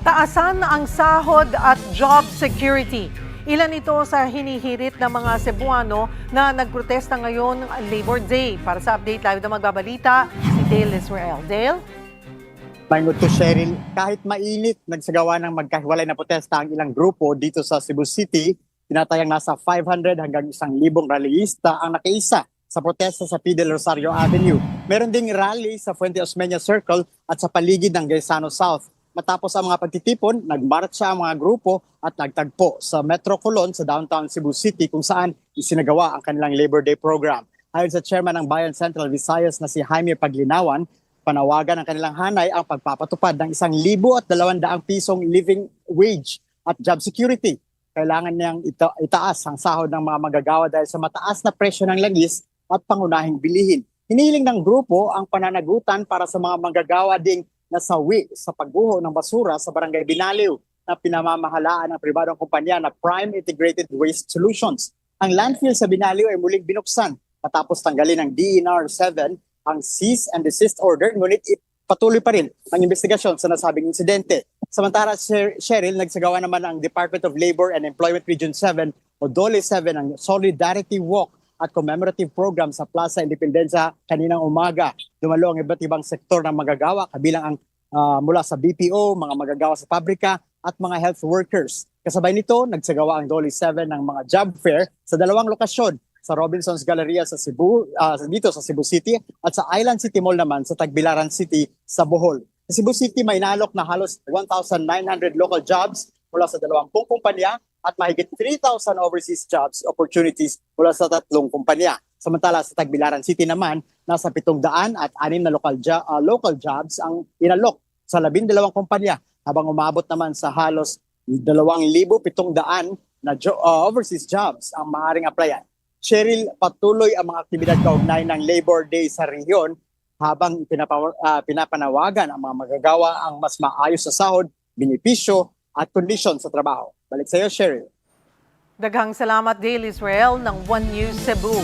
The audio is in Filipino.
Taasan ang sahod at job security. Ilan ito sa hinihirit ng mga Cebuano na nagprotesta ngayon Labor Day. Para sa update live na magbabalita, si Dale Israel. Dale? Maingod ko, Cheryl, kahit mainit, nagsagawa ng magkahiwalay na protesta ang ilang grupo dito sa Cebu City. Tinatayang nasa 500 hanggang 1,000 rallyista ang nakaisa sa protesta sa P. Del Rosario Avenue. Meron ding rally sa Fuente Osmeña Circle at sa paligid ng Gaisano South. Matapos ang mga pagtitipon, nagmarcha ang mga grupo at nagtagpo sa Metro Colon sa downtown Cebu City kung saan isinagawa ang kanilang Labor Day program. Ayon sa chairman ng Bayan Central Visayas na si Jaime Paglinawan, panawagan ng kanilang hanay ang pagpapatupad ng 1,200 pisong living wage at job security. Kailangan niyang itaas ang sahod ng mga manggagawa dahil sa mataas na presyo ng langis at pangunahing bilihin. Hinihiling ng grupo ang pananagutan para sa mga manggagawa ding nasawi sa pagbuho ng basura sa Barangay Binaliw na pinamamahalaan ng pribadong kumpanya na Prime Integrated Waste Solutions. Ang landfill sa Binaliw ay muling binuksan matapos tanggalin ng DENR 7 ang cease and desist order, ngunit patuloy pa rin ang investigasyon sa nasabing insidente. Samantala, Cheryl, nagsagawa naman ang Department of Labor and Employment Region 7 o DOLE 7 ang Solidarity Walk at commemorative program sa Plaza Independencia kaninang umaga. Dumalo ang iba't ibang sektor ng magagawa, kabilang ang mula sa BPO, mga magagawa sa pabrika at mga health workers. Kasabay nito, nagsagawa ang DOLE 7 ng mga job fair sa dalawang lokasyon, sa Robinson's Galleria sa Cebu, dito sa Cebu City at sa Island City Mall naman sa Tagbilaran City sa Bohol. Sa Cebu City may inalok na halos 1,900 local jobs mula sa 20 kumpanya at mahigit 3,000 overseas jobs opportunities mula sa 3 kumpanya. Samantala sa Tagbilaran City naman, nasa 700 at 6 na local jobs ang inalok sa 12 kumpanya, habang umabot naman sa halos 2,700 na overseas jobs ang maaaring applyan. Cheryl, patuloy ang mga aktibidad kaugnay ng Labor Day sa rehiyon habang pinapanawagan ang mga magagawa ang mas maayos sa sahod, benepisyo at kondisyon sa trabaho. Balik sa iyo, Cheryl. Daghang salamat, Dale Israel ng One News Cebu.